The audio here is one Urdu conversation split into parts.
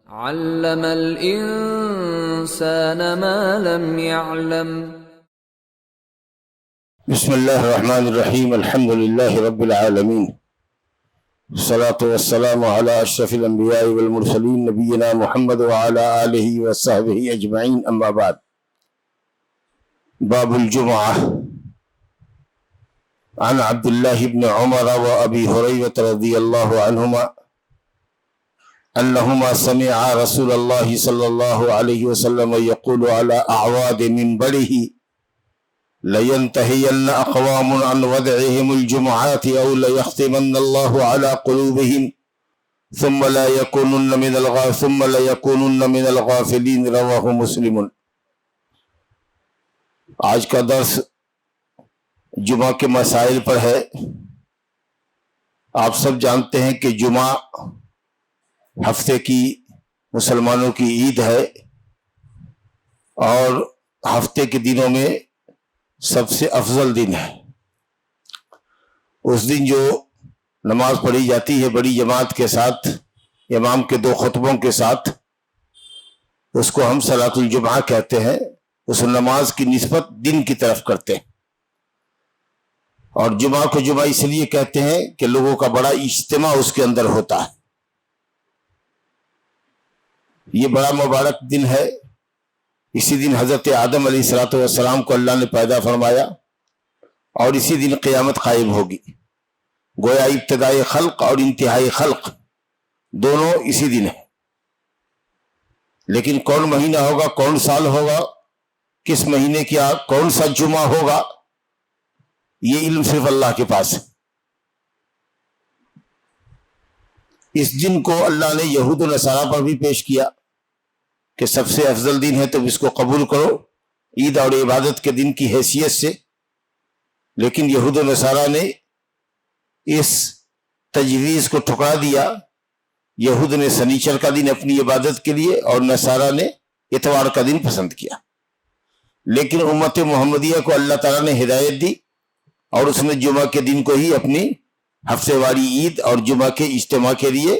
علم الإنسان ما لم يعلم. بسم اللہ الرحمن الرحیم. الحمد للہ رب العالمین، الصلاة والسلام علی اشرف الانبیاء والمرسلین نبینا محمد وعلی آلہ وصحبہ اجمعین. اما بعد. باب الجمعہ. عن عبد اللہ بن عمر و ابی ہریرہ رضی اللہ عنہما انہما سمعا رسول اللہ صلی اللہ علیہ وسلم یقول علی اعواد منبرہ لَيَنْتَهِيَنَّ أَقْوَامٌ عَنْ وَدْعِهِمُ الْجُمُعَاتِ أَوْ لَيَخْتِمَنَّ اللَّهُ عَلَى قُلُوبِهِمْ ثُمَّ لَا يَكُونُنَّ مِنَ الْغَافِلِينَ. رواہ مسلم. آج کا درس جمعہ کے مسائل پر ہے. آپ سب جانتے ہیں کہ جمعہ ہفتے کی مسلمانوں کی عید ہے اور ہفتے کے دنوں میں سب سے افضل دن ہے. اس دن جو نماز پڑھی جاتی ہے بڑی جماعت کے ساتھ، امام کے 2 خطبوں کے ساتھ، اس کو ہم صلاۃ الجمعہ کہتے ہیں. اس نماز کی نسبت دن کی طرف کرتے ہیں. اور جمعہ کو جمعہ اس لیے کہتے ہیں کہ لوگوں کا بڑا اجتماع اس کے اندر ہوتا ہے. یہ بڑا مبارک دن ہے. اسی دن حضرت آدم علیہ السلام کو اللہ نے پیدا فرمایا اور اسی دن قیامت قائم ہوگی. گویا ابتدائی خلق اور انتہائی خلق دونوں اسی دن ہیں. لیکن کون مہینہ ہوگا، کون سال ہوگا، کس مہینے کیا کون سا جمعہ ہوگا، یہ علم صرف اللہ کے پاس ہے. اس دن کو اللہ نے یہود و نصارہ پر بھی پیش کیا کہ سب سے افضل دن ہے تو اس کو قبول کرو عید اور عبادت کے دن کی حیثیت سے. لیکن یہود و نصارہ نے اس تجویز کو ٹھکرا دیا. یہود نے سنیچر کا دن اپنی عبادت کے لیے اور نصارہ نے اتوار کا دن پسند کیا. لیکن امت محمدیہ کو اللہ تعالیٰ نے ہدایت دی اور اس نے جمعہ کے دن کو ہی اپنی ہفتے واری عید اور جمعہ کے اجتماع کے لیے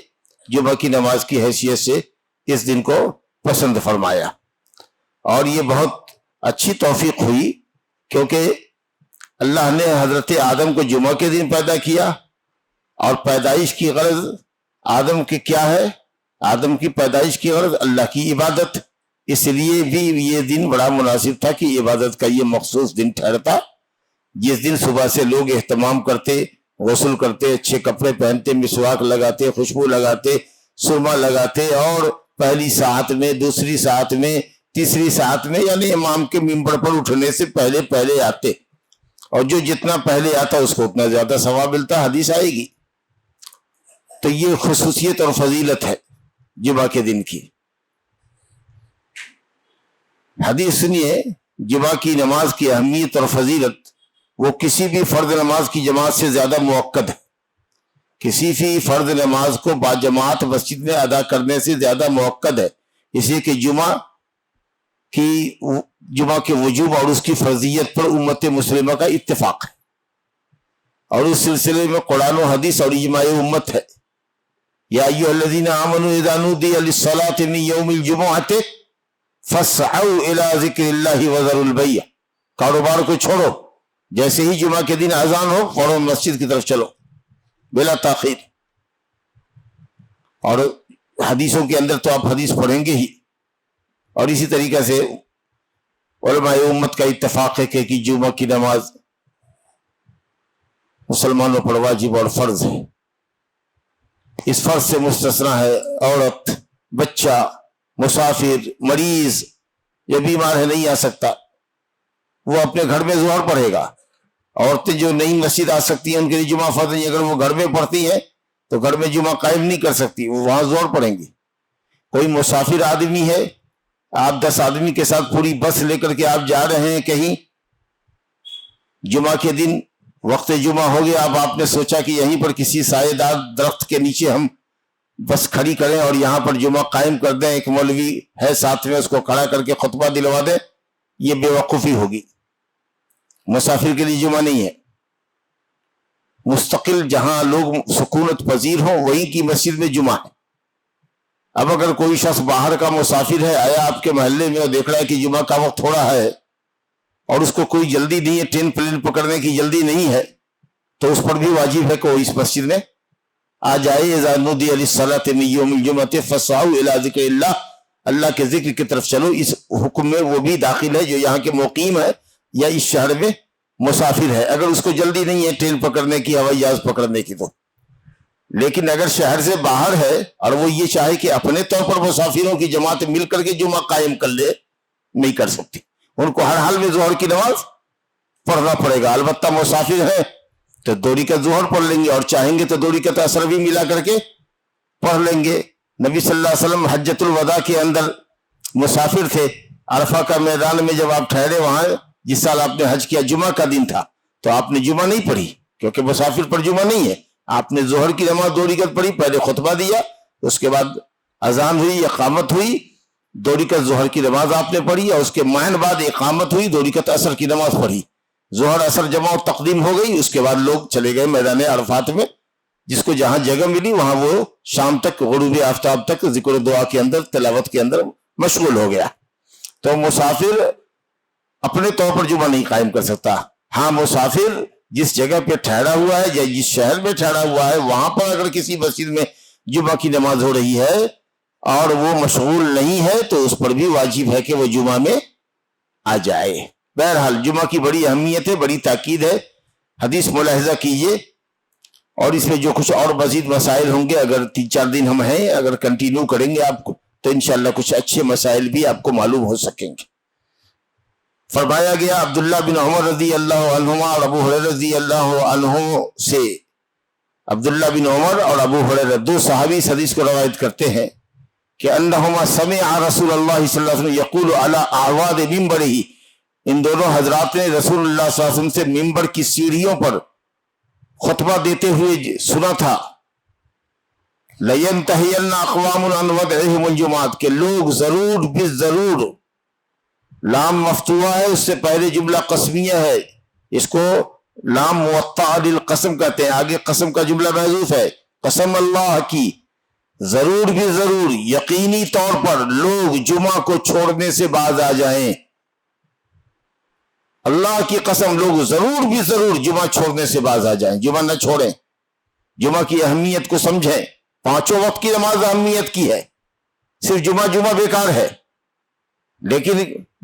جمعہ کی نماز کی حیثیت سے اس دن کو پسند فرمایا. اور یہ بہت اچھی توفیق ہوئی کیونکہ اللہ نے حضرت آدم کو جمعہ کے دن پیدا کیا اور پیدائش کی غرض آدم کی کیا ہے؟ آدم کی پیدائش کی غرض اللہ کی عبادت. اس لیے بھی یہ دن بڑا مناسب تھا کہ عبادت کا یہ مخصوص دن ٹھہرتا، جس دن صبح سے لوگ اہتمام کرتے، غسل کرتے، اچھے کپڑے پہنتے، مسواک لگاتے، خوشبو لگاتے، سرما لگاتے اور پہلی ساعت میں، دوسری ساعت میں، تیسری ساعت میں، یعنی امام کے منبر پر اٹھنے سے پہلے پہلے آتے. اور جو جتنا پہلے آتا اس کو اتنا زیادہ ثواب ملتا. حدیث آئے گی. تو یہ خصوصیت اور فضیلت ہے جمعہ کے دن کی. حدیث سنیے. جمعہ کی نماز کی اہمیت اور فضیلت وہ کسی بھی فرض نماز کی جماعت سے زیادہ موقد ہے. کسی بھی فرض نماز کو با جماعت مسجد میں ادا کرنے سے زیادہ موقد ہے. اس لیے کہ جمعہ کے وجوب اور اس کی فرضیت پر امت مسلمہ کا اتفاق ہے اور اس سلسلے میں قرآن و حدیث اور اجماع امت ہے. یا ایھا الذین آمنوا اذا نودی للصلاۃ من یوم الجمعۃ فاسعوا الی ذکر اللہ وذروا البیع. کاروبار کو چھوڑو، جیسے ہی جمعہ کے دن اذان ہو فوراً مسجد کی طرف چلو بلا تاخیر. اور حدیثوں کے اندر تو آپ حدیث پڑھیں گے ہی. اور اسی طریقے سے علماء امت کا اتفاق ہے کہ جمعہ کی نماز مسلمانوں پر واجب اور فرض ہے. اس فرض سے مستثنیٰ ہے عورت، بچہ، مسافر، مریض. یہ بیمار ہے نہیں آ سکتا، وہ اپنے گھر میں ظہر پڑھے گا. عورتیں جو نئی مسجد آ سکتی ہیں ان کے لیے جمعہ فرض نہیں. اگر وہ گھر میں پڑھتی ہیں تو گھر میں جمعہ قائم نہیں کر سکتی، وہ وہاں ظہر پڑھیں گی. کوئی مسافر آدمی ہے، آپ 10 آدمی کے ساتھ پوری بس لے کر کے آپ جا رہے ہیں کہیں، جمعہ کے دن وقت جمعہ ہو گیا، اب آپ نے سوچا کہ یہیں پر کسی سائے دار درخت کے نیچے ہم بس کھڑی کریں اور یہاں پر جمعہ قائم کر دیں، ایک مولوی ہے ساتھ میں اس کو کھڑا کر کے خطبہ دلوا دیں. یہ بے وقوفی ہوگی. مسافر کے لیے جمعہ نہیں ہے. مستقل جہاں لوگ سکونت پذیر ہوں وہیں کی مسجد میں جمعہ ہے. اب اگر کوئی شخص باہر کا مسافر ہے، آیا آپ کے محلے میں اور دیکھ رہا ہے کہ جمعہ کا وقت تھوڑا ہے اور اس کو کوئی جلدی نہیں ہے، ٹرین پلین پکڑنے کی جلدی نہیں ہے، تو اس پر بھی واجب ہے کہ وہ اس مسجد میں آ جائے۔ اذا نودی للصلاۃ من یوم الجمعۃ فاسعوا الی ذکر اللہ، اللہ کے ذکر کی طرف چلو۔ اس حکم میں وہ بھی داخل ہے جو یہاں کے مقیم ہے یا اس شہر میں مسافر ہے، اگر اس کو جلدی نہیں ہے ٹرین پکڑنے کی، ہوائی جہاز پکڑنے کی تو۔ لیکن اگر شہر سے باہر ہے اور وہ یہ چاہے کہ اپنے طور پر مسافروں کی جماعت مل کر کے جمعہ قائم کر لے، نہیں کر سکتی، ان کو ہر حال میں ظہر کی نماز پڑھنا پڑے گا۔ البتہ مسافر ہے تو 2 رکعت ظہر پڑھ لیں گے، اور چاہیں گے تو 2 رکعت عصر بھی ملا کر کے پڑھ لیں گے۔ نبی صلی اللہ علیہ وسلم حجۃ الوداع کے اندر مسافر تھے، عرفہ کا میدان میں جب آپ ٹھہرے، وہاں جس سال آپ نے حج کیا جمعہ کا دن تھا، تو آپ نے جمعہ نہیں پڑھی کیونکہ مسافر پر جمعہ نہیں ہے۔ آپ نے ظہر کی نماز 2 رکعت پڑھی، پہلے خطبہ دیا، اس کے بعد اذان ہوئی، اقامت ہوئی، 2 رکعت ظہر کی نماز آپ نے پڑھی، اور اس کے معین بعد اقامت ہوئی، 2 رکعت عصر کی نماز پڑھی، ظہر عصر جمع و تقدیم ہو گئی۔ اس کے بعد لوگ چلے گئے میدان عرفات میں، جس کو جہاں جگہ ملی وہاں وہ شام تک، غروب آفتاب تک ذکر و دعا کے اندر، تلاوت کے اندر مشغول ہو گیا۔ تو مسافر اپنے طور پر جمعہ نہیں قائم کر سکتا۔ ہاں، مسافر جس جگہ پہ ٹھہرا ہوا ہے یا جس شہر میں ٹھہرا ہوا ہے، وہاں پر اگر کسی مسجد میں جمعہ کی نماز ہو رہی ہے اور وہ مشغول نہیں ہے تو اس پر بھی واجب ہے کہ وہ جمعہ میں آ جائے۔ بہرحال جمعہ کی بڑی اہمیت ہے، بڑی تاکید ہے، حدیث ملاحظہ کیجئے، اور اس میں جو کچھ اور مزید مسائل ہوں گے، اگر 3-4 دن ہم ہیں، اگر کنٹینیو کریں گے آپ کو، تو انشاءاللہ کچھ اچھے مسائل بھی آپ کو معلوم ہو سکیں گے۔ فرمایا گیا عبداللہ بن عمر رضی اللہ عنہما اور ابو ہریرہ رضی اللہ عنہ سے، عبداللہ بن عمر اور ابو ہریرہ 2 صحابی اس حدیث کو روایت کرتے ہیں کہ انہما سمع رسول اللہ صلی اللہ علیہ وسلم یقول علی اعواد منبرہ، ان دونوں حضرات نے رسول اللہ صلی اللہ علیہ وسلم سے منبر کی سیڑھیوں پر خطبہ دیتے ہوئے سنا تھا، لَيَنْتَهِيَنَّ أَقْوَامٌ عَنْ وَدْعِهِمُ الْجُمُعَةَ، کہ لوگ ضرور بالضرور، لام مفتوحہ ہے، اس سے پہلے جملہ قسمیہ ہے، اس کو لام موطأ للقسم کہتے ہیں، آگے قسم کا جملہ محذوف ہے، قسم اللہ کی، ضرور بھی ضرور، یقینی طور پر لوگ جمعہ کو چھوڑنے سے باز آ جائیں، اللہ کی قسم، لوگ ضرور بھی ضرور جمعہ چھوڑنے سے باز آ جائیں، جمعہ نہ چھوڑیں، جمعہ کی اہمیت کو سمجھیں، 5 وقت کی نماز اہمیت کی ہے، صرف جمعہ بیکار ہے، لیکن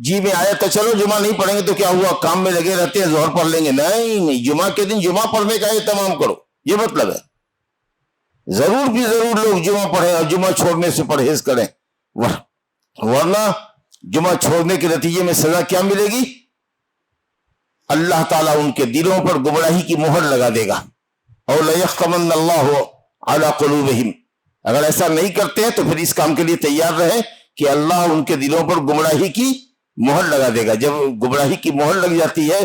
جی میں آیا تو چلو جمعہ نہیں پڑھیں گے تو کیا ہوا، کام میں لگے رہتے ہیں، ظہر پڑھ لیں گے، نہیں، جمعہ کے دن جمعہ پڑھنے کا اہتمام کرو، یہ مطلب ہے، ضرور بھی ضرور لوگ جمعہ پڑھیں اور جمعہ چھوڑنے سے پرہیز کریں، ورنہ جمعہ چھوڑنے کے نتیجے میں سزا کیا ملے گی؟ اللہ تعالیٰ ان کے دلوں پر گمراہی کی مہر لگا دے گا، اور لَيَخْتَمَنَّ اللَّهُ عَلَىٰ قُلُوبِهِمْ، اگر ایسا نہیں کرتے ہیں تو پھر اس کام کے لیے تیار رہیں کہ اللہ ان کے دلوں پر گمراہی کی مہر لگا دے گا۔ جب گمراہی کی مہر لگ جاتی ہے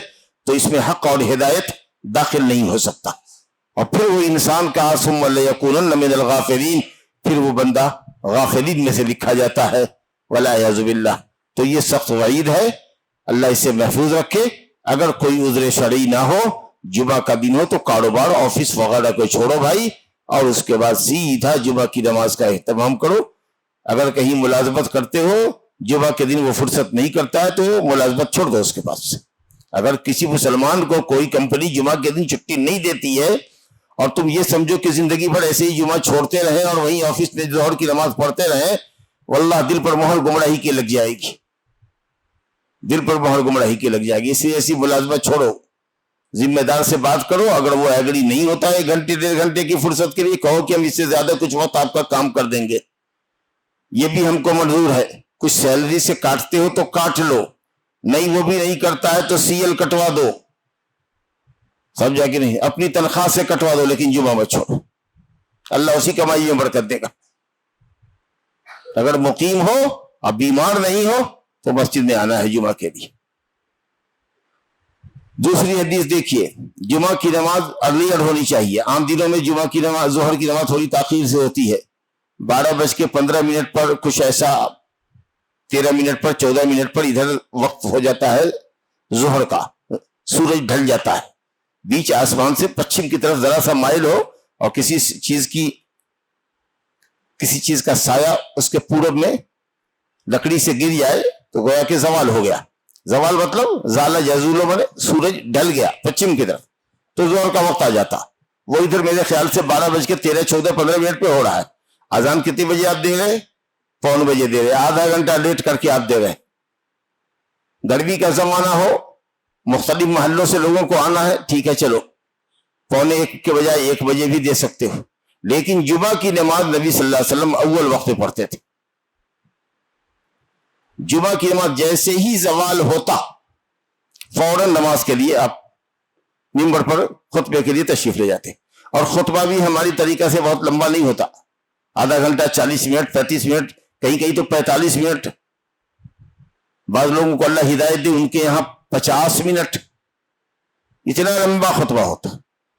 تو اس میں حق اور ہدایت داخل نہیں ہو سکتا، اور پھر وہ انسان کا ثُمَّ لَيَكُونَنَّ مِنَ الْغَافِلِينَ، پھر وہ بندہ غافلین میں سے لکھا جاتا ہے، وَالْعِيَاذُ بِاللَّهِ۔ تو یہ سخت وعید ہے، اللہ اسے محفوظ رکھے۔ اگر کوئی عذر شرعی نہ ہو، جمعہ کا دن ہو، تو کاروبار، آفس وغیرہ کو چھوڑو بھائی، اور اس کے بعد سیدھا جمعہ کی نماز کا اہتمام کرو۔ اگر کہیں ملازمت کرتے ہو، جمعہ کے دن وہ فرصت نہیں کرتا ہے تو ملازمت چھوڑ دو اس کے پاس سے۔ اگر کسی مسلمان کو کوئی کمپنی جمعہ کے دن چھٹی نہیں دیتی ہے اور تم یہ سمجھو کہ زندگی بھر ایسے ہی جمعہ چھوڑتے رہیں اور وہیں آفس میں ظہر کی نماز پڑھتے رہیں، واللہ دل پر مہر گمراہی کی لگ جائے گی، دل پر مہر گمراہی کی لگ جائے گی۔ اس لیے ایسی ملازمت چھوڑو، ذمہ دار سے بات کرو، اگر وہ ایگری نہیں ہوتا ہے 1 گھنٹے 1.5 گھنٹے کی فرصت کے لیے، کہو کہ ہم اس سے زیادہ کچھ وقت آپ کا کام کر دیں گے، یہ بھی ہم کو منظور ہے، کچھ سیلری سے کاٹتے ہو تو کاٹ لو، نہیں وہ بھی نہیں کرتا ہے تو CL کٹوا دو، سمجھا کہ نہیں، اپنی تنخواہ سے کٹوا دو، لیکن جمعہ مت چھوڑو، اللہ اسی کمائی میں برکت دے گا۔ اگر مقیم ہو اب بیمار نہیں ہو تو مسجد میں آنا ہے جمعہ کے لیے۔ دوسری حدیث دیکھیے، جمعہ کی نماز ارلیئر ہونی چاہیے۔ عام دنوں میں جمعہ کی نماز، ظہر کی نماز تھوڑی تاخیر سے ہوتی ہے، 12:15 پر، کچھ ایسا 13 منٹ پر، 14 منٹ پر ادھر وقت ہو جاتا ہے ظہر کا، سورج ڈھل جاتا ہے، بیچ آسمان سے پچھم کی طرف ذرا سا مائل ہو اور کسی چیز کی کسی چیز کا سایہ اس کے پورب میں لکڑی سے گر جائے تو گویا کہ زوال ہو گیا. زوال مطلب زال یزول میں سورج ڈھل گیا پچھم کی طرف تو ظہر کا وقت آ جاتا. وہ ادھر میرے خیال سے 12:13 14 15 پہ ہو رہا ہے. اذان کتنے بجے آپ دے رہے؟ 1:15 بجے دے رہے. آدھا گھنٹہ لیٹ کر کے آپ دے رہے. گرمی کا زمانہ ہو, مختلف محلوں سے لوگوں کو آنا ہے, ٹھیک ہے چلو 1:15 کے بجائے 1 بجے بھی دے سکتے ہو. لیکن جمعہ کی نماز نبی صلی اللہ علیہ وسلم اول وقت پہ پڑھتے تھے. جمعہ کی نماز جیسے ہی زوال ہوتا فوراً نماز کے لیے آپ ممبر پر خطبے کے لیے تشریف لے جاتے. اور خطبہ بھی ہماری طریقہ سے بہت لمبا نہیں ہوتا, آدھا گھنٹہ 40 منٹ 35 منٹ کہیں کہیں تو 45 منٹ. بعض لوگوں کو اللہ ہدایت دی ان کے یہاں 50 منٹ, اتنا لمبا خطبہ ہوتا.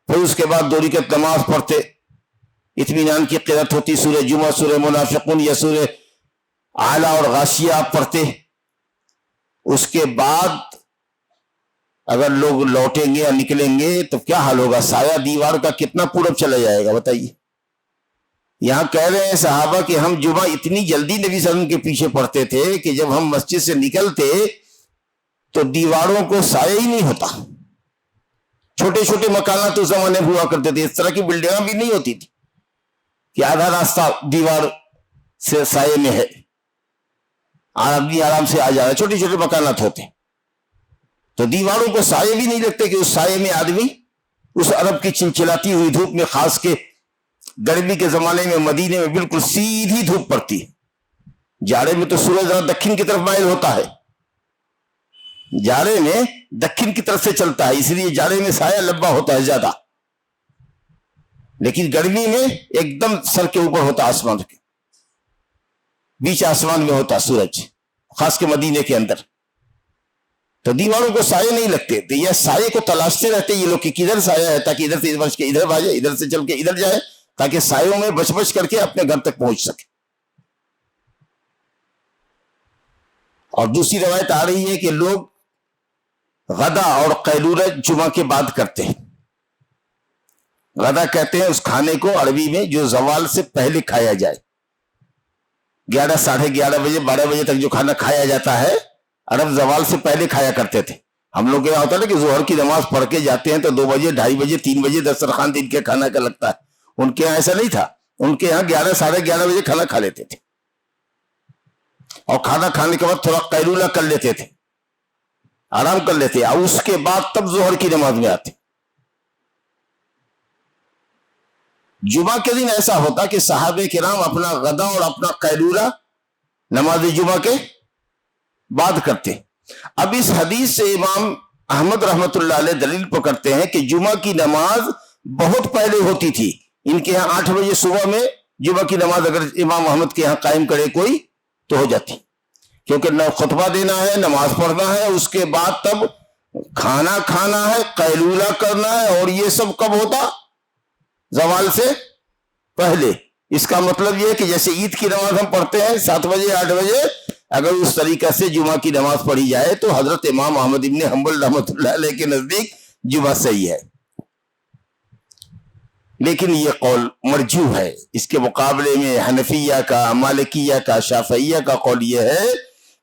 پھر اس کے بعد 2 رکعت نماز پڑھتے, اطمینان کی قرأت ہوتی, سورہ جمعہ, سورہ منافقون یا سورہ اعلیٰ اور غاشیہ آپ پڑھتے. اس کے بعد اگر لوگ لوٹیں گے یا نکلیں گے تو کیا حال ہوگا؟ سایہ دیوار کا کتنا پورب چلا جائے گا بتائیے. یہاں کہہ رہے ہیں صحابہ کہ ہم جمعہ اتنی جلدی نبی صلی اللہ علیہ وسلم کے پیچھے پڑھتے تھے کہ جب ہم مسجد سے نکلتے تو دیواروں کو سایہ ہی نہیں ہوتا. چھوٹے چھوٹے مکانات اس زمانے ہوا کرتے تھے, اس طرح کی بلڈنگاں بھی نہیں ہوتی تھی کہ آدھا راستہ دیوار سے سائے میں ہے, آدمی آرام سے آ جا رہا ہے. چھوٹے چھوٹے مکانات ہوتے تو دیواروں کو سائے بھی نہیں لگتے کہ اس سائے میں آدمی اس عرب کی چلچلاتی ہوئی دھوپ میں, خاص کے گرمی کے زمانے میں مدینے میں بالکل سیدھی دھوپ پڑتی ہے. جاڑے میں تو سورج ذرا دکن کی طرف مائل ہوتا ہے, جاڑے میں دکن کی طرف سے چلتا ہے, اس لیے جاڑے میں سایہ لمبا ہوتا ہے زیادہ. لیکن گرمی میں ایک دم سر کے اوپر ہوتا, آسمان کے بیچ آسمان میں ہوتا سورج, خاص کے مدینے کے اندر. تو دیواروں کو سائے نہیں لگتے, تو یہ سائے کو تلاشتے رہتے یہ لوگ کہ کدھر سایہ ہے, تاکہ ادھر سے بچ کے ادھر بھاجے, ادھر سے چل کے ادھر جائے, تاکہ سایوں میں بچ بچ کر کے اپنے گھر تک پہنچ سکے. اور دوسری روایت آ رہی ہے کہ لوگ غدا اور قیلولہ جمعہ کے بعد کرتے ہیں. غدا کہتے ہیں اس کھانے کو عربی میں جو زوال سے پہلے کھایا جائے. 11 ساڑھے 11 بجے 12 بجے تک جو کھانا کھایا جاتا ہے عرب زوال سے پہلے کھایا کرتے تھے. ہم لوگ کیا ہوتا ہے کہ ظہر کی نماز پڑھ کے جاتے ہیں تو 2 بجے 2:30 بجے 3 بجے دسترخوان دن کے کھانا کا لگتا ہے. ان کے یہاں ایسا نہیں تھا, ان کے یہاں 11 ساڑھے 11 بجے کھانا کھا لیتے تھے, اور کھانا کھانے کے بعد تھوڑا قیلولہ کر لیتے تھے, آرام کر لیتے, اور اس کے بعد تب ظہر کی نماز میں آتے. جمعہ کے دن ایسا ہوتا کہ صحابہ کرام اپنا غدا اور اپنا قیلولہ نماز جمعہ کے بعد کرتے. اب اس حدیث سے امام احمد رحمت اللہ علیہ دلیل پکڑتے ہیں کہ جمعہ کی نماز بہت پہلے ہوتی تھی. ان کے یہاں 8 بجے صبح میں جمعہ کی نماز اگر امام احمد کے یہاں قائم کرے کوئی تو ہو جاتی, کیونکہ نہ خطبہ دینا ہے, نماز پڑھنا ہے, اس کے بعد تب کھانا کھانا ہے, قیلولہ کرنا ہے, اور یہ سب کب ہوتا؟ زوال سے پہلے. اس کا مطلب یہ ہے کہ جیسے عید کی نماز ہم پڑھتے ہیں 7 بجے 8 بجے, اگر اس طریقہ سے جمعہ کی نماز پڑھی جائے تو حضرت امام احمد ابن حنبل رحمۃ اللہ علیہ کے نزدیک جمعہ صحیح ہے. لیکن یہ قول مرجوح ہے. اس کے مقابلے میں حنفیہ کا, مالکیہ کا, شافعیہ کا قول یہ ہے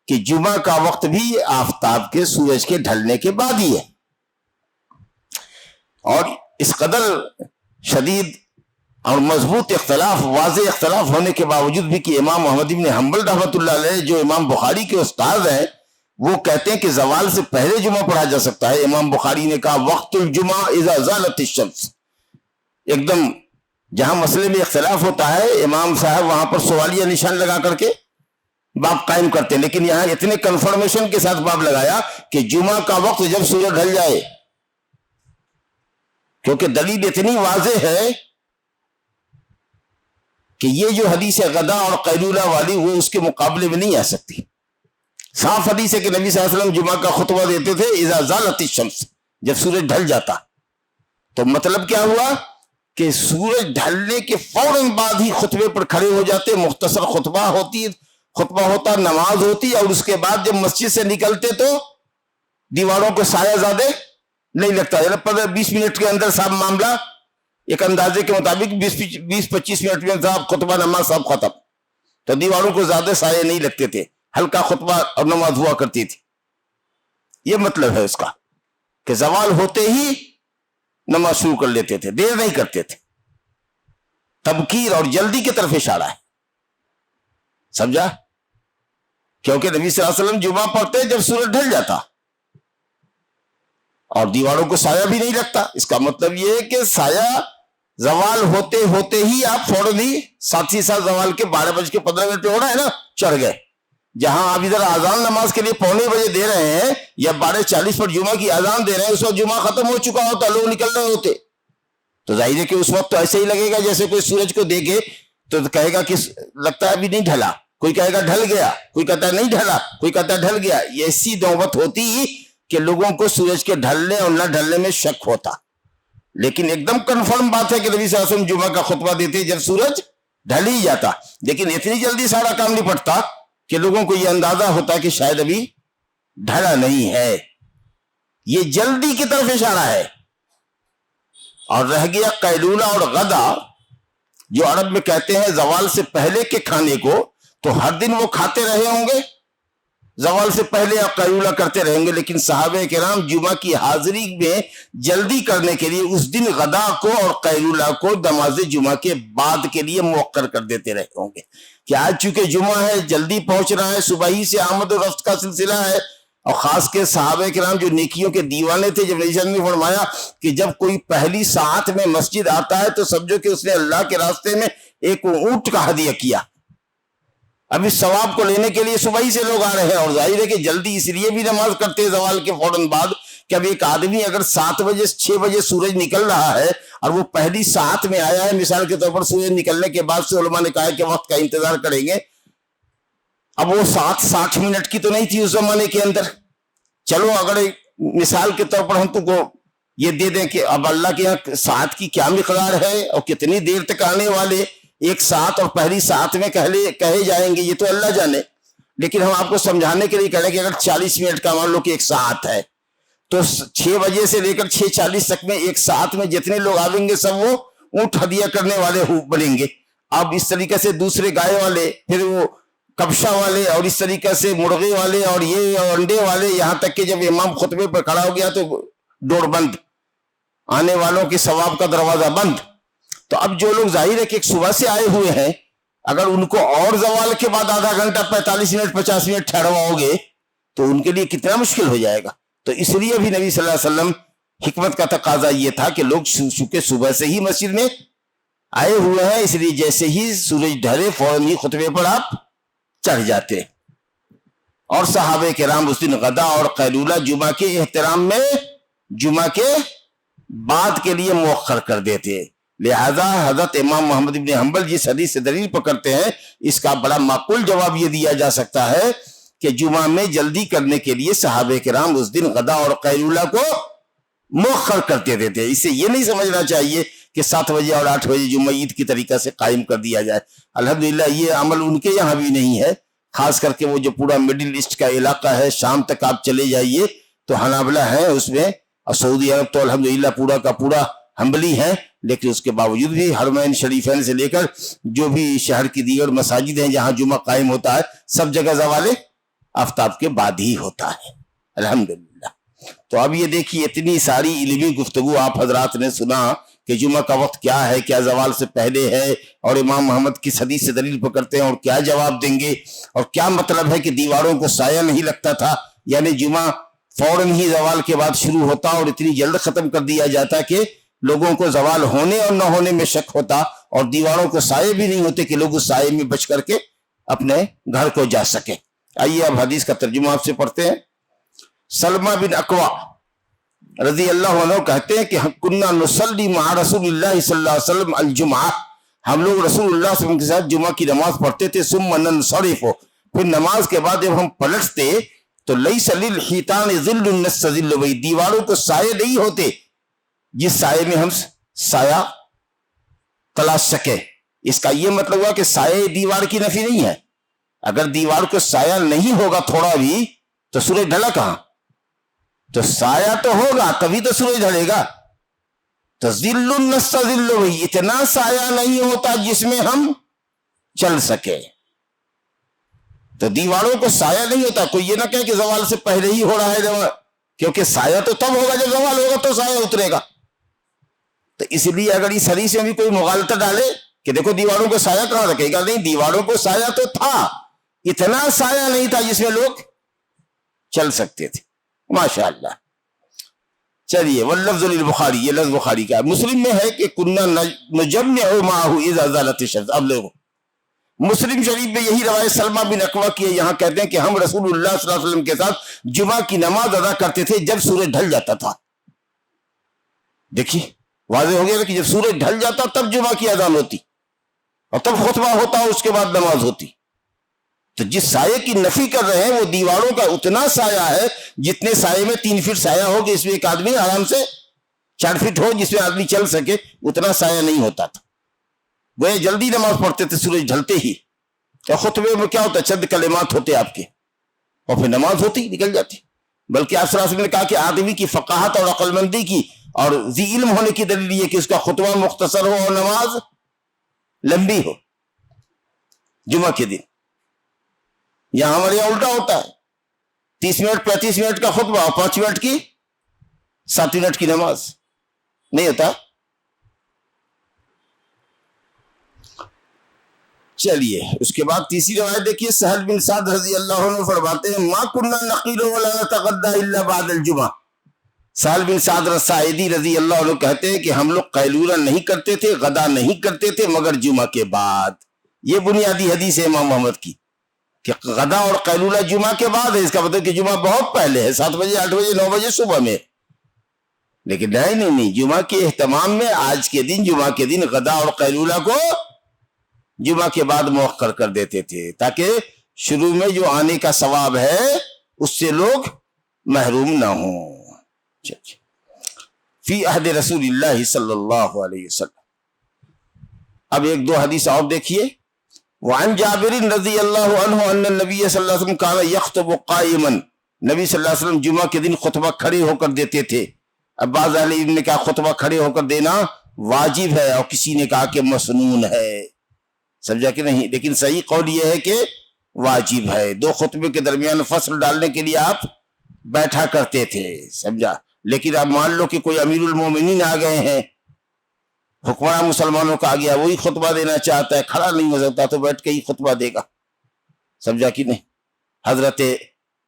کہ جمعہ کا وقت بھی آفتاب کے سورج کے ڈھلنے کے بعد ہی ہے. اور اس قدر شدید اور مضبوط اختلاف, واضح اختلاف ہونے کے باوجود بھی کہ امام محمد بن حنبل رحمۃ اللہ علیہ جو امام بخاری کے استاد ہیں وہ کہتے ہیں کہ زوال سے پہلے جمعہ پڑھا جا سکتا ہے. امام بخاری نے کہا وقت الجمعہ اذا زالت الشمس. ایک دم جہاں مسئلے میں اختلاف ہوتا ہے امام صاحب وہاں پر سوالیہ نشان لگا کر کے باب قائم کرتے ہیں, لیکن یہاں اتنے کنفرمیشن کے ساتھ باب لگایا کہ جمعہ کا وقت جب سورج ڈھل جائے, کیونکہ دلیل اتنی واضح ہے کہ یہ جو حدیث ہے غدا اور قیلولہ والی وہ اس کے مقابلے میں نہیں آ سکتی. صاف حدیث ہے کہ نبی صلی اللہ علیہ وسلم جمعہ کا خطبہ دیتے تھے اذا زالت الشمس, جب سورج ڈھل جاتا. تو مطلب کیا ہوا کہ سورج ڈھلنے کے فوراً بعد ہی خطبے پر کھڑے ہو جاتے, مختصر خطبہ ہوتا, نماز ہوتی, اور اس کے بعد جب مسجد سے نکلتے تو دیواروں کو سایہ زیادہ نہیں لگتا. 15-20 منٹ کے اندر سب معاملہ ایک اندازے کے مطابق 20-25 منٹ میں صاحب خطبہ نماز صاحب ختم. تو دیواروں کو زیادہ سائے نہیں لگتے تھے، ہلکا خطبہ اور نماز ہوا کرتی تھی. یہ مطلب ہے اس کا کہ زوال ہوتے ہی نماز شروع کر لیتے تھے، دیر نہیں کرتے تھے. تبکیر اور جلدی کی طرف اشارہ ہے، سمجھا؟ کیونکہ نبی صلی اللہ علیہ وسلم جمعہ پڑھتے جب سورج ڈھل جاتا اور دیواروں کو سایہ بھی نہیں لگتا. اس کا مطلب یہ ہے کہ سایہ زوال ہوتے ہوتے ہی آپ فوراً ہی ساتھ ہی ساتھ زوال کے 12:15 پہ ہو رہا ہے نا، چڑھ گئے. جہاں آپ ادھر اذان نماز کے لیے 9:15 دے رہے ہیں یا 12:40 پر جمعہ کی اذان دے رہے ہیں، اس وقت جمعہ ختم ہو چکا ہوتا، لوگ نکل رہے ہوتے. تو ظاہر ہے کہ اس وقت تو ایسے ہی لگے گا جیسے کوئی سورج کو دیکھے تو کہے گا کہ لگتا ہے ابھی نہیں ڈھلا، کوئی کہے گا ڈھل گیا، کوئی کہتا ہے نہیں ڈھلا، کوئی کہتا ہے ڈھل گیا. یہ ایسی نوبت ہوتی کہ لوگوں کو سورج کے ڈھلنے اور نہ ڈھلنے میں شک ہوتا. لیکن ایک دم کنفرم بات ہے کہ نبی صلی اللہ علیہ وسلم جمعہ کا خطبہ دیتے جب سورج ڈھل ہی جاتا. لیکن اتنی جلدی سارا کام نہیں پڑتا کہ لوگوں کو یہ اندازہ ہوتا کہ شاید ابھی ڈھلا نہیں ہے. یہ جلدی کی طرف اشارہ ہے. اور رہ گیا قیلولہ اور غدا، جو عرب میں کہتے ہیں زوال سے پہلے کے کھانے کو، تو ہر دن وہ کھاتے رہے ہوں گے زوال سے پہلے، آپ قیلولہ کرتے رہیں گے. لیکن صحابہ کرام جمعہ کی حاضری میں جلدی کرنے کے لیے اس دن غدا کو اور قیلولہ کو نماز جمعہ کے بعد کے لیے مؤخر کر دیتے رہے ہوں گے کہ آج چونکہ جمعہ ہے، جلدی پہنچ رہا ہے، صبح ہی سے آمد و رفت کا سلسلہ ہے. اور خاص کے صحابہ کرام جو نیکیوں کے دیوانے تھے، جب نبی صلی اللہ علیہ وسلم نے فرمایا کہ جب کوئی پہلی ساعت میں مسجد آتا ہے تو سمجھو کہ اس نے اللہ کے راستے میں ایک اونٹ کا ہدیہ کیا. اب اس ثواب کو لینے کے لیے صبح ہی سے لوگ آ رہے ہیں. اور ظاہر ہے کہ جلدی اس لیے بھی نماز کرتے ہیں زوال کے فوراً بعد کہ اب ایک آدمی اگر 7 بجے 6 بجے سورج نکل رہا ہے اور وہ پہلی ساعت میں آیا ہے، مثال کے طور پر سورج نکلنے کے بعد سے علماء نے کہا کہ وقت کا انتظار کریں گے. اب وہ 60 منٹ کی تو نہیں تھی اس زمانے کے اندر. چلو اگر مثال کے طور پر ہم تو کو یہ دے دیں کہ اب اللہ کے یہاں ساعت کی کیا مقدار ہے اور کتنی دیر تک آنے والے ایک ساعت اور پہلی ساعت میں کہے جائیں گے، یہ تو اللہ جانے. لیکن ہم آپ کو سمجھانے کے لیے کہہ رہے کہ اگر 40 منٹ کا مان لو کہ ایک ساعت ہے تو 6 بجے سے لے کر 6:40 تک میں ایک ساعت میں جتنے لوگ آویں گے سب وہ اونٹ ہدیہ کرنے والے بنیں گے. اب اس طریقے سے دوسرے گائے والے، پھر وہ کبشہ والے، اور اس طریقے سے مرغے والے اور یہ انڈے والے، یہاں تک کہ جب امام خطبے پر کھڑا ہو گیا تو ڈور بند، آنے والوں کے ثواب کا دروازہ بند. تو اب جو لوگ ظاہر ہے کہ ایک صبح سے آئے ہوئے ہیں، اگر ان کو اور زوال کے بعد آدھا گھنٹہ 45 منٹ 50 منٹ ٹھہرواؤ گے تو ان کے لیے کتنا مشکل ہو جائے گا. تو اس لیے بھی نبی صلی اللہ علیہ وسلم حکمت کا تقاضا یہ تھا کہ لوگ چونکہ صبح سے ہی مسجد میں آئے ہوئے ہیں، اس لیے جیسے ہی سورج ڈھلے فوراً ہی خطبے پر آپ چڑھ جاتے. اور صحابہ کرام اس دن غدا اور قیلولہ جمعہ کے احترام میں جمعہ کے بعد کے لیے مؤخر کر دیتے. لہذا حضرت امام محمد بن حنبل جس حدیث سے دلیل پکڑتے ہیں، اس کا بڑا معقول جواب یہ دیا جا سکتا ہے کہ جمعہ میں جلدی کرنے کے لیے صحابہ کرام اس دن غدا اور قیلولہ کو مؤخر کرتے دیتے. اس سے یہ نہیں سمجھنا چاہیے کہ 7 بجے اور 8 بجے جمعہ عید کی طریقہ سے قائم کر دیا جائے. الحمدللہ یہ عمل ان کے یہاں بھی نہیں ہے. خاص کر کے وہ جو پورا مڈل ایسٹ کا علاقہ ہے، شام تک آپ چلے جائیے تو حنابلہ ہیں اس میں، اور سعودی عرب تو الحمدللہ پورا کا پورا حنبلی ہے. لیکن اس کے باوجود بھی حرمین شریفین سے لے کر جو بھی شہر کی دیگر مساجد ہیں جہاں جمعہ قائم ہوتا ہے، سب جگہ زوال آفتاب کے بعد ہی ہوتا ہے الحمدللہ. تو اب یہ دیکھیے اتنی ساری علمی گفتگو آپ حضرات نے سنا کہ جمعہ کا وقت کیا ہے، کیا زوال سے پہلے ہے، اور امام محمد کس حدیث سے دلیل پکڑتے ہیں اور کیا جواب دیں گے، اور کیا مطلب ہے کہ دیواروں کو سایہ نہیں لگتا تھا، یعنی جمعہ فوراً ہی زوال کے بعد شروع ہوتا اور اتنی جلد ختم کر دیا جاتا کہ لوگوں کو زوال ہونے اور نہ ہونے میں شک ہوتا، اور دیواروں کو سائے بھی نہیں ہوتے کہ لوگ اس سائے میں بچ کر کے اپنے گھر کو جا سکے. آئیے اب حدیث کا ترجمہ آپ سے پڑھتے ہیں. سلمہ بن اکوع رضی اللہ عنہ کہتے ہیں کہ کننا نصلی مع رسول اللہ صلی اللہ علیہ وسلم الجمعہ، ہم لوگ رسول اللہ صلی اللہ علیہ وسلم کے ساتھ جمعہ کی نماز پڑھتے تھے. ثم ننصرف، پھر نماز کے بعد جب ہم پلٹتے تو لیس للحیطان ظل نستظل بہ، دیواروں کو سائے نہیں ہوتے جس سائے میں ہم سایہ تلاش سکے. اس کا یہ مطلب ہوا کہ سائے دیوار کی نفی نہیں ہے. اگر دیوار کو سایہ نہیں ہوگا تھوڑا بھی تو سورج ڈھلا کہاں؟ تو سایہ تو ہوگا تبھی تو سورج ڈھلے گا. تو ذل نستظل بھائی اتنا سایہ نہیں ہوتا جس میں ہم چل سکے. تو دیواروں کو سایہ نہیں ہوتا. کوئی یہ نہ کہے کہ زوال سے پہلے ہی ہو رہا ہے زوال، کیونکہ سایہ تو تب ہوگا جب زوال ہوگا تو سایہ اترے گا. تو اس لیے اگر اس حدیث میں بھی کوئی مغالطہ ڈالے کہ دیکھو دیواروں کو سایہ کہاں رکھے گا، نہیں، دیواروں کو سایہ تو تھا، اتنا سایہ نہیں تھا جس میں لوگ چل سکتے تھے. ماشاءاللہ. چلیے، واللفظ للبخاری، یہ لفظ بخاری کا ہے. مسلم میں ہے کہ کننا نجمع معه اذا زالت الشمس. اب لوگ مسلم شریف میں یہی روایت سلمہ بن اکوع کی ہے. یہاں کہتے ہیں کہ ہم رسول اللہ صلی اللہ علیہ وسلم کے ساتھ جمعہ کی نماز ادا کرتے تھے جب سورج ڈھل جاتا تھا. دیکھیے واضح ہو گیا کہ جب سورج ڈھل جاتا تب جمعہ کی اذان ہوتی اور تب خطبہ ہوتا اور اس کے بعد نماز ہوتی. تو جس سائے کی نفی کر رہے ہیں وہ دیواروں کا اتنا سایہ ہے جتنے سائے میں 3 فٹ سایہ ہو کہ اس میں ایک آدمی آرام سے 4 فٹ ہو جس میں آدمی چل سکے، اتنا سایہ نہیں ہوتا تھا. وہ جلدی نماز پڑھتے تھے سورج ڈھلتے ہی. خطبے میں کیا ہوتا، چند کلمات ہوتے آپ کے اور پھر نماز ہوتی نکل جاتی. بلکہ آپ صلی اللہ علیہ وسلم نے کہا کہ آدمی کی فقاہت اور عقل مندی کی اور ذی علم ہونے کی دلیل یہ کہ اس کا خطبہ مختصر ہو اور نماز لمبی ہو. جمعہ کے دن یہاں ہمارے یہاں الٹا ہوتا ہے، 30 منٹ 35 منٹ کا خطبہ اور 5 منٹ کی 7 منٹ کی نماز. نہیں ہوتا. چلیے اس کے بعد تیسری روایت دیکھیے. سہل بن سعد رضی اللہ عنہ فرماتے ہیں ما کننا نقیل ولا نتغدى الا بعد الجمعہ. سہل بن سعد الساعدی رضی اللہ عنہ کہتے ہیں کہ ہم لوگ قیلولہ نہیں کرتے تھے، غدا نہیں کرتے تھے مگر جمعہ کے بعد. یہ بنیادی حدیث ہے امام محمد کی کہ غدا اور قیلولہ جمعہ کے بعد ہے. اس کا مطلب کہ جمعہ بہت پہلے ہے، 7 بجے 8 بجے 9 بجے صبح میں. لیکن نہیں، جمعہ کے اہتمام میں آج کے دن جمعہ کے دن غدا اور قیلولہ کو جمعہ کے بعد مؤخر کر دیتے تھے تاکہ شروع میں جو آنے کا ثواب ہے اس سے لوگ محروم نہ ہوں. فی عہد رسول اللہ صلی اللہ علیہ وسلم. اب 1-2 حدیث اور دیکھیے. وعن جابر رضی اللہ عنہ ان النبی صلی اللہ علیہ وسلم کان یخطب قائما. نبی صلی اللہ علیہ وسلم جمعہ کے دن خطبہ کھڑے ہو کر دیتے تھے. اب بعض اہل علم نے کہا خطبہ کھڑے ہو کر دینا واجب ہے اور کسی نے کہا کہ مسنون ہے. سمجھا کہ نہیں؟ لیکن صحیح قول یہ ہے کہ واجب ہے. 2 خطبے کے درمیان فصل ڈالنے کے لیے آپ بیٹھا کرتے تھے. سمجھا. لیکن اب مان لو کہ کوئی امیر المومنین آ گئے ہیں، حکمراں مسلمانوں کا آ گیا، وہی خطبہ دینا چاہتا ہے، کھڑا نہیں ہو سکتا تو بیٹھ کے ہی خطبہ دے گا. سمجھا کہ نہیں؟ حضرت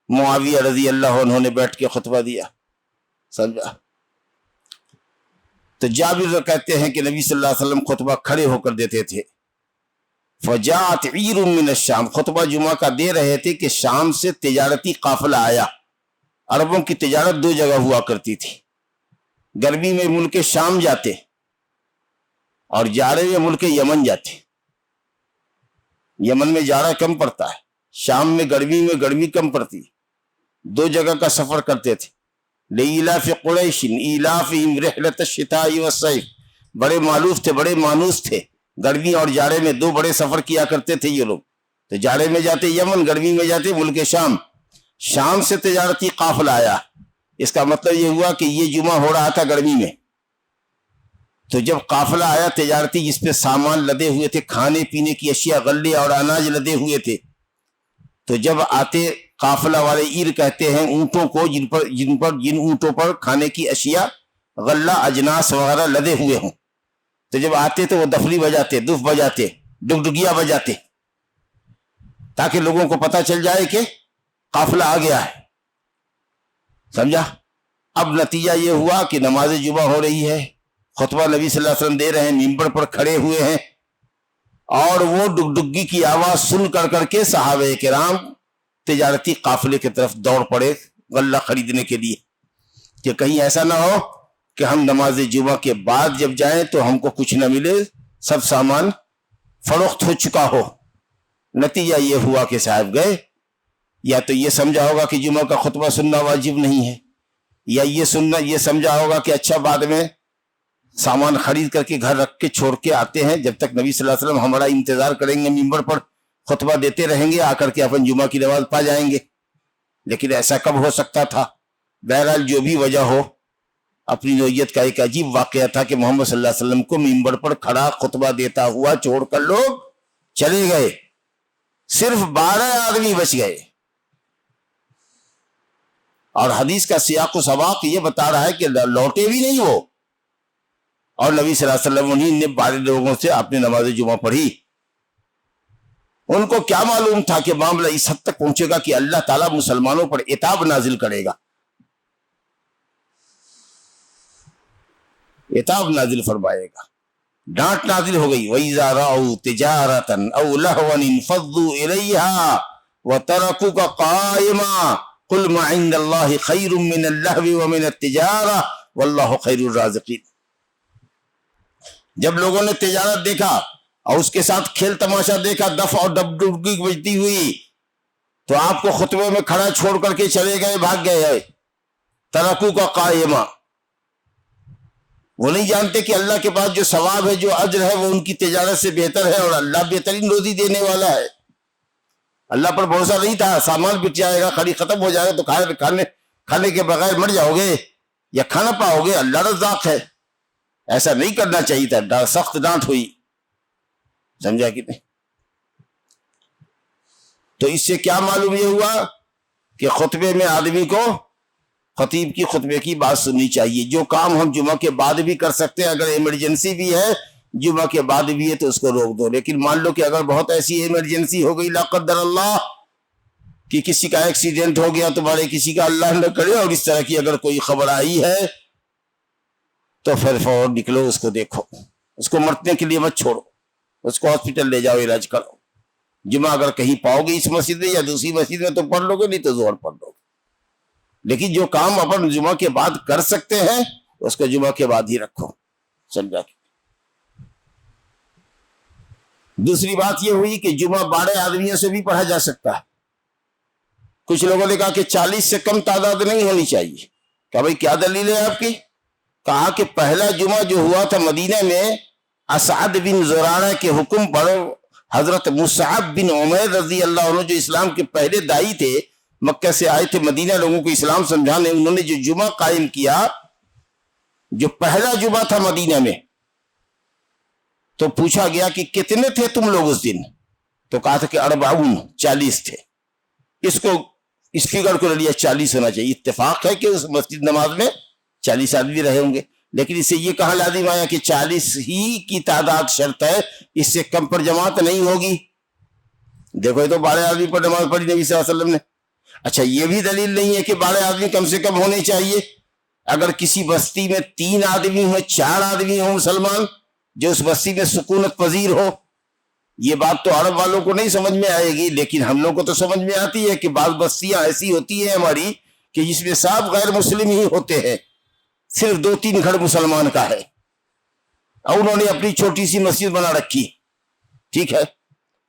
معاویہ رضی اللہ عنہ نے بیٹھ کے خطبہ دیا. سمجھا. تو جابر کہتے ہیں کہ نبی صلی اللہ علیہ وسلم خطبہ کھڑے ہو کر دیتے تھے. فجاءت عیر من الشام. خطبہ جمعہ کا دے رہے تھے کہ شام سے تجارتی قافلہ آیا. عربوں کی تجارت 2 جگہ ہوا کرتی تھی. گرمی میں ملک شام جاتے اور جاڑے میں ملک یمن جاتے. یمن میں جاڑا کم پڑتا ہے، شام میں گرمی کم پڑتی. 2 جگہ کا سفر کرتے تھے. لإلاف قریش ایلافہم رحلۃ الشتاء والصیف. بڑے معلوف تھے، بڑے مانوس تھے. گرمی اور جاڑے میں 2 بڑے سفر کیا کرتے تھے یہ لوگ. تو جاڑے میں جاتے یمن، گرمی میں جاتے ملک شام. شام سے تجارتی قافلہ آیا. اس کا مطلب یہ ہوا کہ یہ جمعہ ہو رہا تھا گرمی میں. تو جب قافلہ آیا تجارتی جس پہ سامان لدے ہوئے تھے، کھانے پینے کی اشیاء، غلے اور اناج لدے ہوئے تھے، تو جب آتے قافلہ والے ایر کہتے ہیں اونٹوں کو جن اونٹوں پر کھانے کی اشیاء، غلہ، اجناس وغیرہ لدے ہوئے ہوں، تو جب آتے تو وہ دفلی بجاتے، دف بجاتے، ڈگڈگیا بجاتے تاکہ لوگوں کو پتہ چل جائے کہ قافلہ آ گیا ہے. سمجھا. اب نتیجہ یہ ہوا کہ نماز جمعہ ہو رہی ہے، خطبہ نبی صلی اللہ علیہ وسلم دے رہے ہیں، ممبر پر کھڑے ہوئے ہیں، اور وہ ڈگڈگی کی آواز سن کر کے صحابہ کرام تجارتی قافلے کی طرف دوڑ پڑے غلہ خریدنے کے لیے کہ کہیں ایسا نہ ہو کہ ہم نماز جمعہ کے بعد جب جائیں تو ہم کو کچھ نہ ملے، سب سامان فروخت ہو چکا ہو. نتیجہ یہ ہوا کہ صاحب گئے، یا تو یہ سمجھا ہوگا کہ جمعہ کا خطبہ سننا واجب نہیں ہے، یا یہ سمجھا ہوگا کہ اچھا بعد میں سامان خرید کر کے گھر رکھ کے چھوڑ کے آتے ہیں، جب تک نبی صلی اللہ علیہ وسلم ہمارا انتظار کریں گے ممبر پر خطبہ دیتے رہیں گے، آ کر کے اپن جمعہ کی نماز پا جائیں گے. لیکن ایسا کب ہو سکتا تھا؟ بہرحال جو بھی وجہ ہو، اپنی نوعیت کا ایک عجیب واقعہ تھا کہ محمد صلی اللہ علیہ وسلم کو منبر پر کھڑا خطبہ دیتا ہوا چھوڑ کر لوگ چلے گئے، صرف 12 آدمی بچ گئے، اور حدیث کا سیاق و سباق یہ بتا رہا ہے کہ لوٹے بھی نہیں وہ، اور نبی صلی اللہ علیہ وسلم انہیں نے 12 لوگوں سے آپ نے نماز جمعہ پڑھی۔ ان کو کیا معلوم تھا کہ معاملہ اس حد تک پہنچے گا کہ اللہ تعالیٰ مسلمانوں پر عتاب نازل کرے گا، عتاب نازل فرمائے گا، ڈانٹ نازل ہو گئی۔ وَإِذَا رَأَوْا تِجَارَةً أَوْ لَهْوًا انفَضُّوا إِلَيْهَا وَتَرَكُوكَ قَائِمًا قُلْ مَا عِندَ اللَّهِ خَيْرٌ مِّنَ اللَّهْوِ وَمِنَ التِّجَارَةِ وَاللَّهُ خَيْرُ الرَّازِقِينَ۔ جب لوگوں نے تجارت دیکھا اور اس کے ساتھ کھیل تماشا دیکھا، دف اور ڈبڈبی بجتی ہوئی، تو آپ کو خطبے میں کھڑا چھوڑ کر کے چلے گئے، بھاگ گئے۔ ترکوکا قائما، وہ نہیں جانتے کہ اللہ کے پاس جو ثواب ہے، جو اجر ہے، وہ ان کی تجارت سے بہتر ہے، اور اللہ بہترین روزی دینے والا ہے۔ اللہ پر بھروسہ نہیں تھا، سامان بک جائے گا، خرید ختم ہو جائے گا تو کھانے کے بغیر مر جاؤ گے یا کھانا پاؤ گے، اللہ رزاق ہے، ایسا نہیں کرنا چاہیے تھا۔ سخت ڈانٹ ہوئی، سمجھا کہ نہیں؟ تو اس سے کیا معلوم یہ ہوا کہ خطبے میں آدمی کو خطیب کی خطبے کی بات سننی چاہیے۔ جو کام ہم جمعہ کے بعد بھی کر سکتے ہیں، اگر ایمرجنسی بھی ہے، جمعہ کے بعد بھی ہے تو اس کو روک دو۔ لیکن مان لو کہ اگر بہت ایسی ایمرجنسی ہو گئی، لا قدر اللہ، کہ کسی کا ایکسیڈنٹ ہو گیا، تمہارے کسی کا اللہ نہ کرے، اور اس طرح کی اگر کوئی خبر آئی ہے تو پھر فوراً نکلو، اس کو دیکھو، اس کو مرنے کے لیے مت چھوڑو، اس کو ہاسپٹل لے جاؤ، علاج کرو۔ جمعہ اگر کہیں پاؤ گے اس مسجد میں یا دوسری مسجد میں تو پڑھ لو گے، نہیں تو ظہر پڑھ لو گے۔ لیکن جو کام اپن جمعہ کے بعد کر سکتے ہیں اس کو جمعہ کے بعد ہی رکھو، سمجھا۔ دوسری بات یہ ہوئی کہ جمعہ 12 آدمیوں سے بھی پڑھا جا سکتا ہے۔ کچھ لوگوں نے کہا کہ 40 سے کم تعداد نہیں ہونی چاہیے۔ کہا بھائی کیا دلیل ہے آپ کی؟ کہا کہ پہلا جمعہ جو ہوا تھا مدینہ میں، اسعد بن زرارہ کے حکم پر حضرت مصعب بن عمیر رضی اللہ عنہ، جو اسلام کے پہلے داعی تھے، مکہ سے آئے تھے مدینہ لوگوں کو اسلام سمجھانے، انہوں نے جو جمعہ قائم کیا، جو پہلا جمعہ تھا مدینہ میں، تو پوچھا گیا کہ کتنے تھے تم لوگ اس دن؟ تو کہا تھا کہ 40 تھے۔ اس فگر کو لے لیا 40 ہونا چاہیے۔ اتفاق ہے کہ اس مسجد نماز میں 40 آدمی رہے ہوں گے، لیکن اس سے یہ کہاں لازم آیا کہ 40 ہی کی تعداد شرط ہے، اس سے کم پر جماعت نہیں ہوگی؟ دیکھو یہ تو 12 آدمی پر نماز پڑھی نبی صلی اللہ علیہ وسلم نے۔ اچھا یہ بھی دلیل نہیں ہے کہ 12 آدمی کم سے کم ہونے چاہیے۔ اگر کسی بستی میں 3 آدمی ہوں، 4 آدمی ہوں مسلمان، جو اس بستی میں سکونت پذیر ہو، یہ بات تو عرب والوں کو نہیں سمجھ میں آئے گی، لیکن ہم لوگ کو تو سمجھ میں آتی ہے کہ بعض بستیاں ایسی ہوتی ہیں ہماری کہ جس میں سب غیر مسلم ہی ہوتے ہیں، صرف 2-3 گھر مسلمان کا ہے، اور انہوں نے اپنی چھوٹی سی مسجد بنا رکھی، ٹھیک ہے،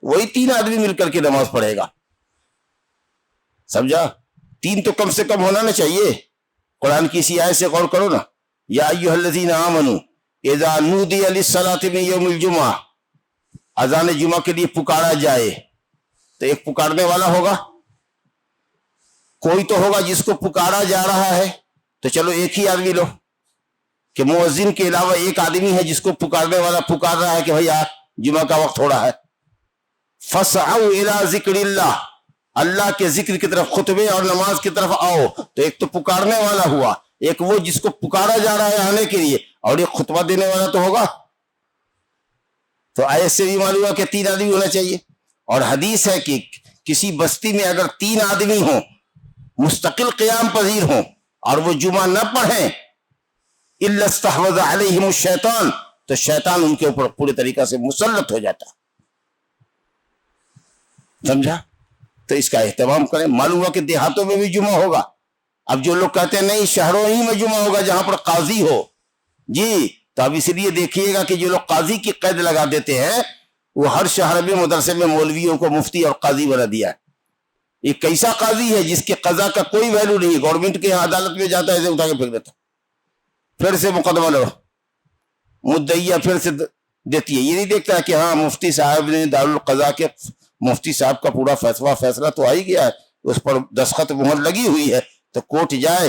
وہی 3 آدمی مل کر کے نماز پڑھے گا، سمجھا؟ 3 تو کم سے کم ہونا نہ چاہیے۔ قرآن کی اسی آیت سے غور کرو نا، یا ایھا الذین آمنوا اذا نودی للصلاۃ من یوم الجمعہ، اذان جمعہ کے لیے پکارا جائے تو ایک پکارنے والا ہوگا، کوئی تو ہوگا جس کو پکارا جا رہا ہے، تو چلو ایک ہی آدمی لو، کہ مؤذن کے علاوہ ایک آدمی ہے جس کو پکارنے والا پکار رہا ہے کہ بھئی جمعہ کا وقت ہو رہا ہے۔ فَاسْعَوْا إِلَىٰ ذِكْرِ اللَّهِ، اللہ کے ذکر کی طرف، خطبے اور نماز کی طرف آؤ۔ تو ایک تو پکارنے والا ہوا، ایک وہ جس کو پکارا جا رہا ہے آنے کے لیے، اور ایک خطبہ دینے والا تو ہوگا۔ تو آیت سے بھی معلوم ہے کہ 3 آدمی ہونا چاہیے، اور حدیث ہے کہ کسی بستی میں اگر 3 آدمی ہوں، مستقل قیام پذیر ہوں، اور وہ جمعہ نہ پڑھیں، الا استحوذ علیہم الشیطان، تو شیطان ان کے اوپر پورے طریقہ سے مسلط ہو جاتا، سمجھا؟ تو اس کا اہتمام کریں۔ معلوم ہوا کہ دیہاتوں میں بھی جمعہ ہوگا۔ اب جو لوگ کہتے ہیں نہیں شہروں ہی میں جمعہ ہوگا جہاں پر قاضی ہو، جی تو اب اس لیے دیکھیے گا کہ جو لوگ قاضی کی قید لگا دیتے ہیں، وہ ہر شہر میں مدرسے میں مولویوں کو مفتی اور قاضی بنا دیا ہے۔ یہ کیسا قاضی ہے جس کے قضا کا کوئی ویلو نہیں ہے، گورنمنٹ کے عدالت میں جاتا ہے ایسے اٹھا کے پھینک دیتا، پھر سے مقدمہ لڑو، مدعیہ پھر سے دیتی ہے۔ یہ نہیں دیکھتا کہ ہاں مفتی صاحب نے دارالقضاء کے مفتی صاحب کا پورا فیصلہ تو آ ہی گیا ہے، اس پر دستخط مہر لگی ہوئی ہے، تو کوٹ جائے